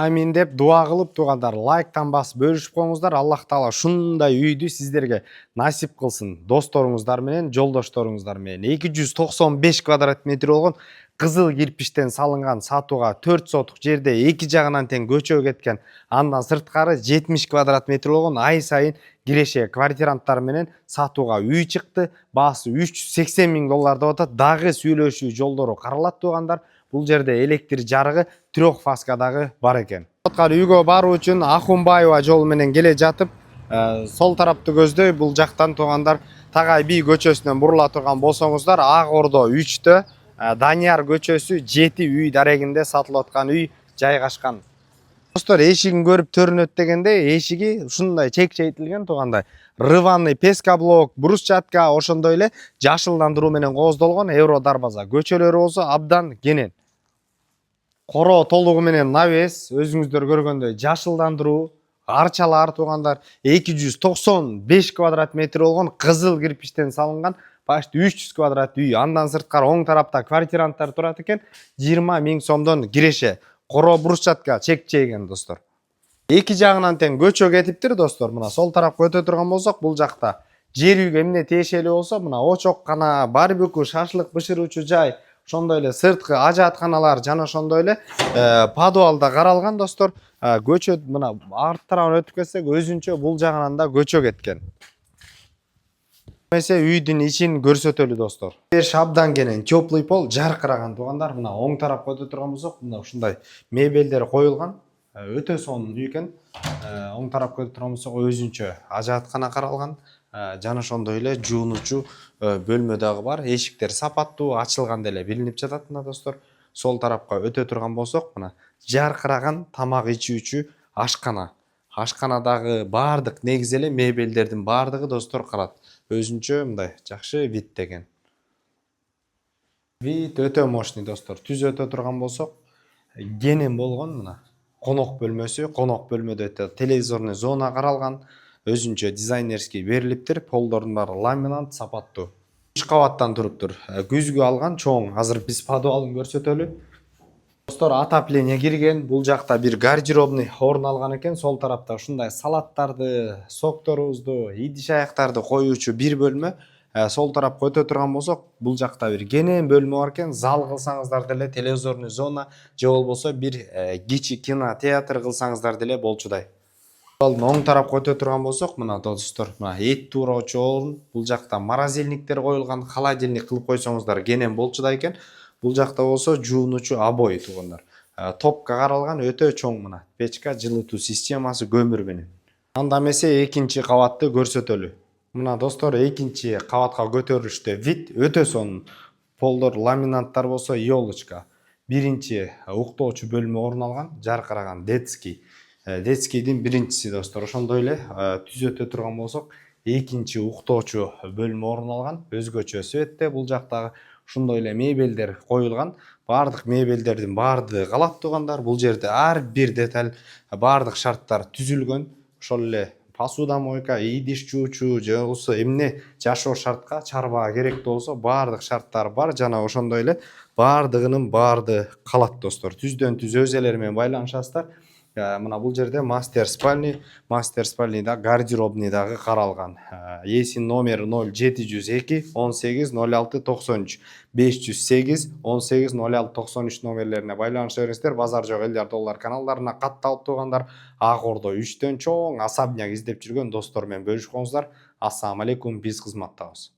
Амин деп дуа кылып тугандар, лайктан басып бөлүшүп коюңуздар. Аллах таала шундай үйдү сиздерге насип кылсын. Досторуңуздар менен, жолдошторуңуздар менен. 295 квадрат метр болгон кызыл кирпичтен салынган, сатууга 4 сотук жерде эки жагынан тең көчө кеткен. Андан сырткары 70 квадрат метр болгон ай сайын киреше квартиранттар менен сатууга үй чыкты. Баасы 380 миң доллар деп атат. Дагы сүйлөшүү жолдору каралат тугандар. Бул жерде электр жарыгы 3 фаскадагы бар экен. Үйгө баруу үчүн Ахунбаева жолу менен келе жатып, сол тарапты көздөй бул жактан тугандар Тагай би көчөсүнөн бурула турган болсоңуздар, Ак Ордо 3тө Данияр көчөсү 7 үй дарегинде сатылып аткан үй жайгашкан. Достор, эшигин көрүп төрүнөт дегенде, эшиги ушундай чек-чейтилген тугандай. Рываный пескоблок, брусчатка, ошондой эле жашылдандыруу менен кооздолгон Евро дарбаза. Көчөлөрү болсо абдан кенен. Коро толугу менен навес, өзүңүздөр көргөндөй жашылдандыруу, арчалар тугандар, 295 квадрат метр болгон кызыл кирпичтен салынган почти 300 квадрат үй. Андан сырткары оң тарапта квартиранттар турат экен, 20 миң сомдон киреше. Коро брусчатка чек-чейген достор. Эки жагынан тең көчө кетиптир достор. Мына сол тарапка өтө турган болсок, бул жакта жер үйгө эмне тиешелүү болсо, мына очоккана, барбекю, шашлык бышыруучу жай, ошондой эле сырткы ажатканалар жана ошондой эле подвалда каралган достор. Көчө мына арт тарабына өтүп кетсек, өзүнчө бул жагынан да көчө кеткен. Месе үйдүн ичин көрсөтөлү достор. Абдан кенен теплый пол, жаркыраган тугандар. Мына оң тарапка өтө турган болсок, мына ушундай мебелдер коюлган. Өтө сонун үй экен. Оң тарапка өтө турган болсок, өзүнчө ажаткана каралган. Жана ошондой эле жуунуучу бөлмө дагы бар. Эшиктер сапаттуу, ачылган деле билинип жатат мына достор. Сол тарапка өтө турган болсок, мына жаркыраган тамак ичүүчү ашкана. Ашканадагы баардык негизи эле мебелдердин баардыгы достор карат. Өзүнчө мындай жакшы вид деген. Вид өтө мощный достор. Түз өтө турган болсок, кенен болгон мына конок бөлмөсү. Конок бөлмөдө телевизорный зона каралган. Өзүнчө дизайнерский берилиптир. Полдордун баары ламинат, сапаттуу. 3 кабаттан туруптур. Күзгү алган чоң. Азыр биз подвалын көрсөтөлү. Достор, отопление кирген. Бул жакта бир гардеробный орун алган экен. Сол тарапта ушундай салаттарды, сокторубузду, идиш аяктарды коюучу бир бөлмө. Сол тарапка өтө турган болсок, бул жакта бир кенен бөлмө бар экен. Зал кылсаңыздар деле, телевизорный зона, же болбосо бир кичи кинотеатр кылсаңыздар деле болчудай. Оң тарапка өтө турган болсок, мына достор, мына эт тууроочу орун. Бул жакта морозильниктер коюлган, холодильник кылып койсоңуздар кенен болчудай экен. Бул жакта болсо жуунуучу обой тугандар. Топко каралган, өтө чоң мына печка, жылытуу системасы көмүр менен. Анда эмесе экинчи кабатты көрсөтөлү. Мына достор, экинчи кабатка көтөрүлүштө вид өтө сонун. Полдор, ламинаттар болсо елочка. Биринчи уктоочу бөлмө орун алган, жаркыраган детский. Детскийдин биринчиси достор. Ошондой эле түз өтө турган болсок, экинчи уктоочу бөлмө орун алган, өзгөчө светте. Бул жактагы ушундай эле мебелдер коюлган. Баардык мебелдердин баардыгы калат тугандар. Бул жерде ар бир деталь, баардык шарттар түзүлгөн. Ошол эле посудомойка, идиш жуучу, же болбосо эмне жашоо шартка, чарбага керектүү болсо, баардык шарттар бар. Жана ошондой эле баардыгынын баардыгы калат достор. Түздөн түз өз элери менен байланышасыздар. Мына бул жерде мастер спальныйда гардеробный дагы каралган. Эсин номери 0702 18 06 93 508 18 06 93 номерлерине байланыша бериңиздер. Базар жок элдер доллар каналдарына катталып тугандар. Ак Ордо 3төн чоң особняк издеп жүргөн достор менен бөлүшүп коңуздар. Ассаламу алейкум, биз кызматтабыз.